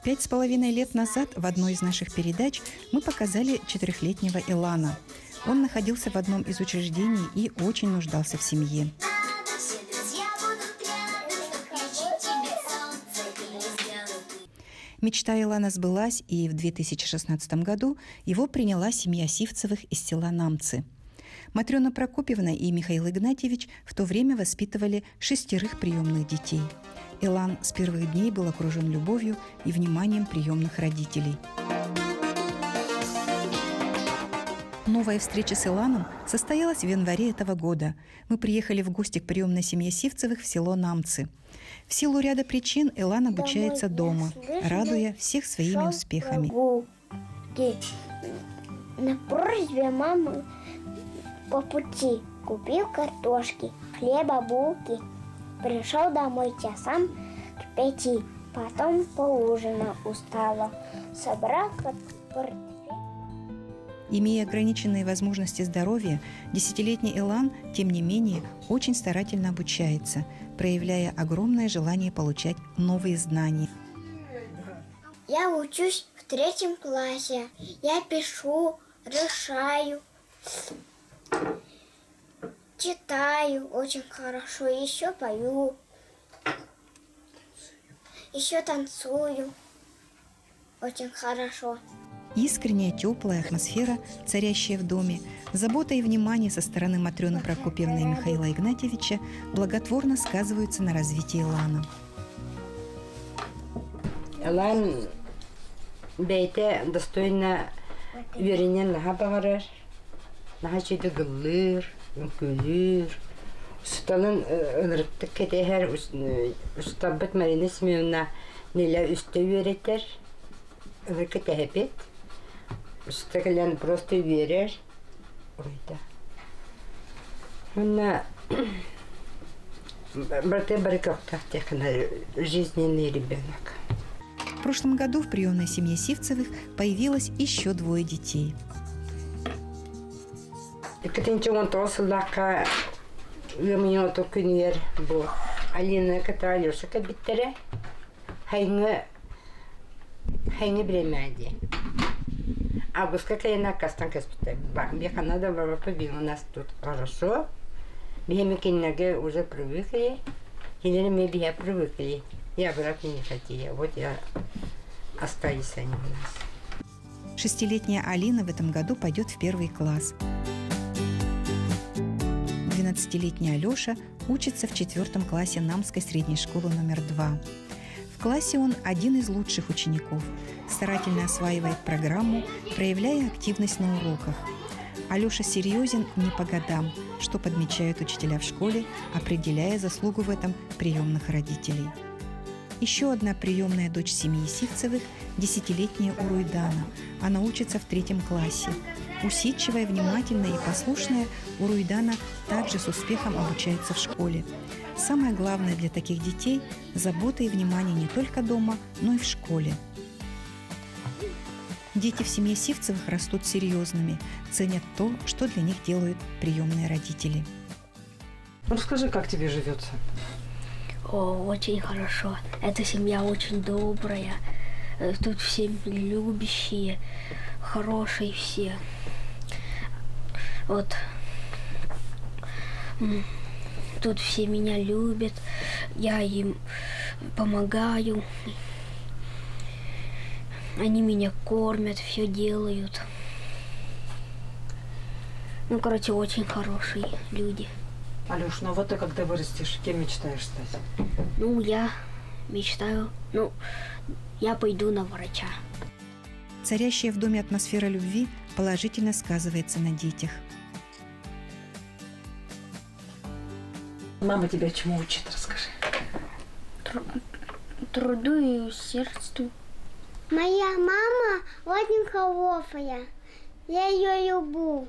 5,5 лет назад в одной из наших передач мы показали 4-летнего Илана. Он находился в одном из учреждений и очень нуждался в семье. Мечта Илана сбылась, и в 2016 году его приняла семья Сивцевых из села Намцы. Матрена Прокопьевна и Михаил Игнатьевич в то время воспитывали 6 приемных детей. Илан с первых дней был окружен любовью и вниманием приемных родителей. Новая встреча с Иланом состоялась в январе этого года. Мы приехали в гости к приемной семье Сивцевых в село Намцы. В силу ряда причин Илан обучается дома, радуя всех своими успехами. На просьбе мамы по пути купил картошки, хлеба, булки. Пришел домой часам к 5, потом поужинал устало, собрал портфель. Имея ограниченные возможности здоровья, 10-летний Илан, тем не менее, очень старательно обучается, проявляя огромное желание получать новые знания. Я учусь в 3 классе. Я пишу, решаю, читаю очень хорошо, еще пою, еще танцую очень хорошо. Искренняя, теплая атмосфера, царящая в доме, забота и внимание со стороны Матрены Прокопьевны и Михаила Игнатьевича благотворно сказываются на развитии Илана. Илан бейте достойно веренен наха багарар, наха чейді гыллыр, күлір. Ұсталын ұрыттық кетехер ұстабыт Марина Семеновна неля үсті веретер, ұры кетехепет. Стаклян просто веришь. Ой, да. Он брате бариках жизненный ребенок. В прошлом году в приемной семье Сивцевых появилось еще 2 детей. Екатерина Тосулака меня только не был. Алина Каталюша кабиттере. Хайне бремяди. Августка клейна кастан каспиталь. Мне Канада побил у нас тут хорошо. Мы кинеге уже привыкли. Или мы привыкли. Я брать не хотела. Вот я остались они у нас. 6-летняя Алина в этом году пойдет в 1 класс. 12-летний Алеша учится в 4 классе Намской средней школы номер 2. В классе он один из лучших учеников, старательно осваивает программу, проявляя активность на уроках. Алеша серьезен не по годам, что подмечают учителя в школе, определяя заслугу в этом приемных родителей. Еще одна приемная дочь семьи Сивцевых – 10-летняя Уруйдана. Она учится в 3 классе. Усидчивая, внимательная и послушная, Уруйдана также с успехом обучается в школе. Самое главное для таких детей – забота и внимание не только дома, но и в школе. Дети в семье Сивцевых растут серьезными, ценят то, что для них делают приемные родители. Ну, расскажи, как тебе живется? О, очень хорошо. Эта семья очень добрая. Тут все любящие, хорошие все. Вот. Тут все меня любят, я им помогаю. Они меня кормят, все делают. Ну, короче, очень хорошие люди. Алёш, ну вот ты когда вырастешь, кем мечтаешь стать? Ну, я мечтаю, я пойду на врача. Царящая в доме атмосфера любви положительно сказывается на детях. Мама тебя чему учит, расскажи. Труду и усердству. Моя мама очень хорошая. Я ее люблю.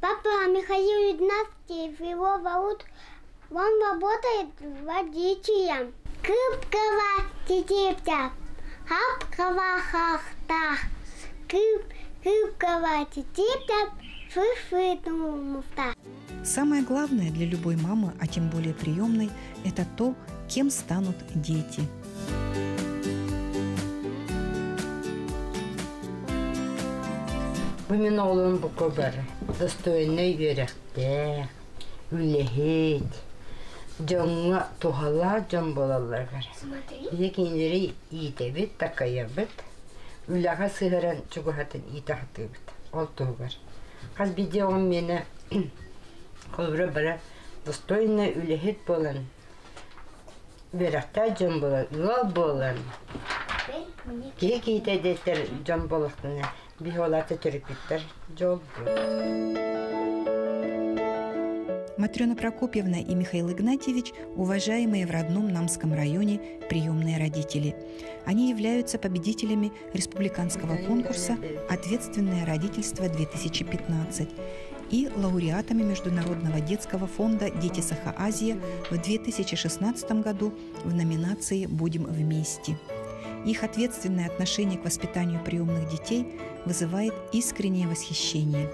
Папа Михаил Игнатьевич, его зовут. Он работает водителем. Кыпкова тетепта, хапкова хахта, кыпкова тетепта, фыфыту муфта. Самое главное для любой мамы, а тем более приемной, это то, кем станут дети. Бымен оğlum bu kadar. Достойный yürekte, ülehit. Canına tuhala can bolalar var. Yekinleri iyi de bit, takaya bit. Ülaha sığıran çuguhatın iyi tahtı bit. Oltuğu var. Kaz bir de on mene kolbura bara достойный ülehit bolan. Verakta can bolan, yol bolan. Kiki de deter can bolakını. Bir olatı türük bitler. Jol bu. Матрёна Прокопьевна и Михаил Игнатьевич – уважаемые в родном Намском районе приемные родители. Они являются победителями республиканского конкурса «Ответственное родительство-2015» и лауреатами Международного детского фонда «Дети Саха-Азия» в 2016 году в номинации «Будем вместе». Их ответственное отношение к воспитанию приемных детей вызывает искреннее восхищение.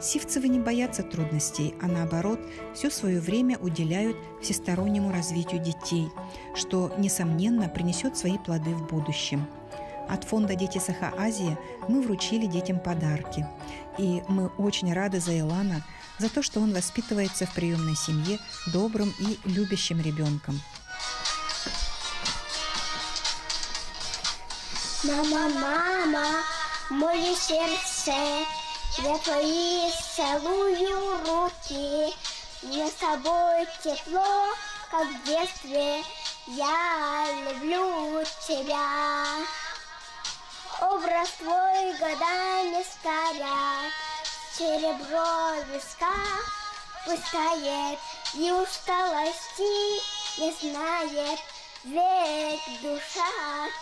Сивцевы не боятся трудностей, а наоборот, все свое время уделяют всестороннему развитию детей, что, несомненно, принесет свои плоды в будущем. От фонда «Дети Саха-Азия» мы вручили детям подарки. И мы очень рады за Илана, за то, что он воспитывается в приемной семье добрым и любящим ребенком. Мама, мама, моє серце, я твои целую руки, мне с тобой тепло, как в детстве, я люблю тебя. Образ твой годами старят, серебро в висках пустает, и усталости не знает, ведь душа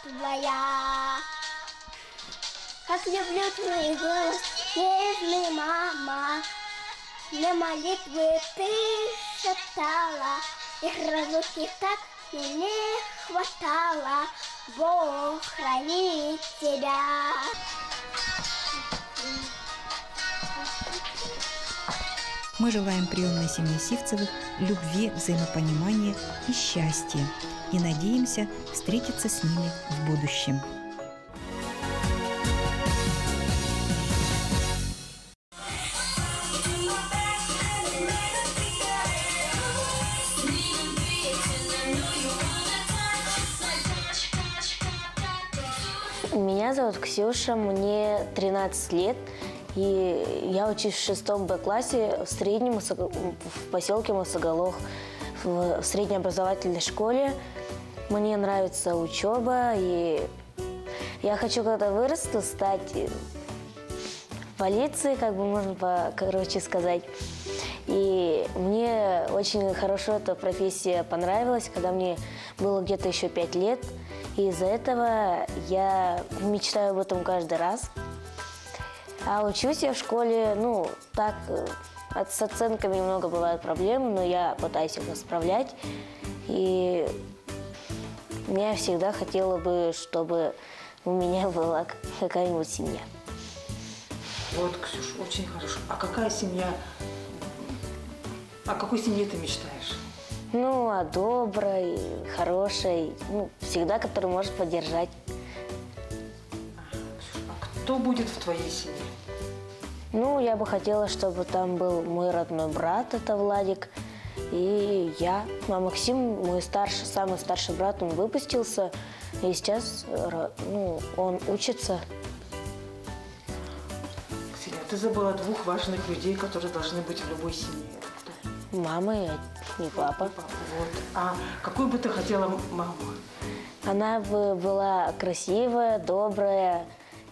твоя. Как люблю твой голос, нежный, мама, на молитвы ты шептала, их разлуки так мне не хватало, Бог хранит тебя. Мы желаем приемной семье Сивцевых любви, взаимопонимания и счастья и надеемся встретиться с ними в будущем. Меня зовут Ксюша, мне 13 лет, и я учусь в 6 Б-классе в среднем в поселке Мосоголох, в среднеобразовательной школе. Мне нравится учеба, и я хочу, когда вырасту, стать полицией, как бы можно покороче сказать. И мне очень хорошо эта профессия понравилась, когда мне было где-то еще 5 лет. И из-за этого я мечтаю об этом каждый раз. А учусь я в школе, так, с оценками немного бывают проблемы, но я пытаюсь их исправлять. И я всегда хотела бы, чтобы у меня была какая-нибудь семья. Вот, Ксюш, очень хорошо. А какая семья? О какой семье ты мечтаешь? О доброй, хорошей, всегда, которую может поддержать. А кто будет в твоей семье? Я бы хотела, чтобы там был мой родной брат, это Владик, и я. А Максим, мой самый старший брат, он выпустился, и сейчас, он учится. Ксения, ты забыла двух важных людей, которые должны быть в любой семье. Мама и папа. Вот. А какую бы ты хотела маму? Она бы была красивая, добрая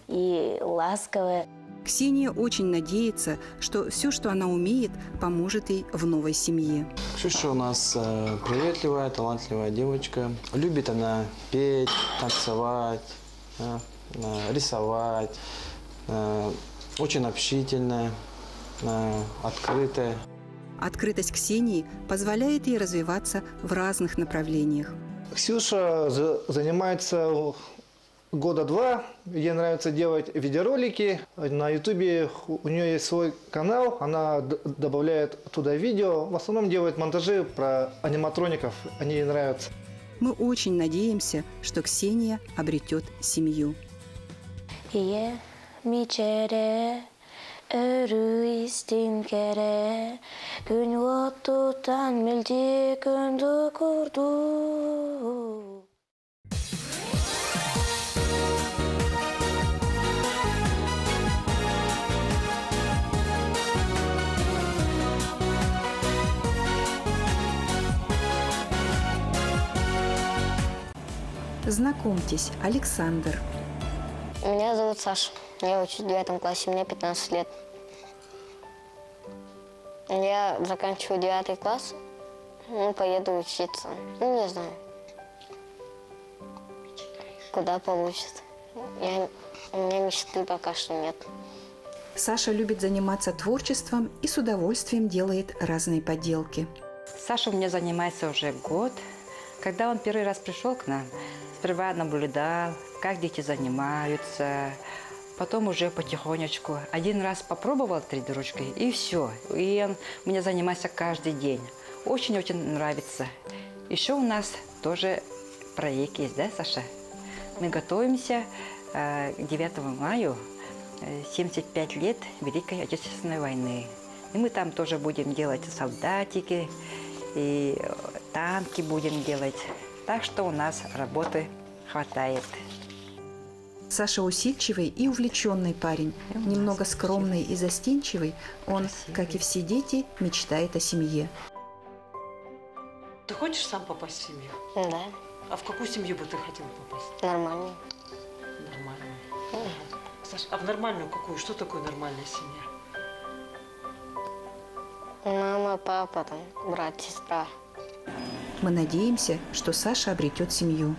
и ласковая. Ксения очень надеется, что все, что она умеет, поможет ей в новой семье. Ксюша у нас приветливая, талантливая девочка. Любит она петь, танцевать, рисовать. Очень общительная, открытая. Открытость Ксении позволяет ей развиваться в разных направлениях. Ксюша занимается года 2. Ей нравится делать видеоролики. На Ютубе у нее есть свой канал. Она добавляет туда видео. В основном делает монтажи про аниматроников. Они ей нравятся. Мы очень надеемся, что Ксения обретет семью. өрі істен кәрі, күн отты таң мелде күнді көрді. Знакомьтесь, Александр. Меня зовут Саша. Я учусь в 9 классе, мне 15 лет. Я заканчиваю 9 класс, поеду учиться. Не знаю, куда получится. У меня мечты пока что нет. Саша любит заниматься творчеством и с удовольствием делает разные поделки. Саша у меня занимается уже год. Когда он первый раз пришел к нам, сперва наблюдал, как дети занимаются, потом уже потихонечку. Один раз попробовал 3D-ручкой, и все. И он у меня занимается каждый день. Очень-очень нравится. Еще у нас тоже проект есть, да, Саша? Мы готовимся к 9 мая, 75 лет Великой Отечественной войны. И мы там тоже будем делать солдатики, и танки будем делать. Так что у нас работы хватает. Саша усидчивый и увлеченный парень. Немного скромный и застенчивый, он, как и все дети, мечтает о семье. Ты хочешь сам попасть в семью? Да, А в какую семью бы ты хотел попасть? нормально. Нормальную. Саш, а в нормальную какую? Что такое нормальная семья? Мама, папа, там, брат, сестра. Мы надеемся, что Саша обретет семью.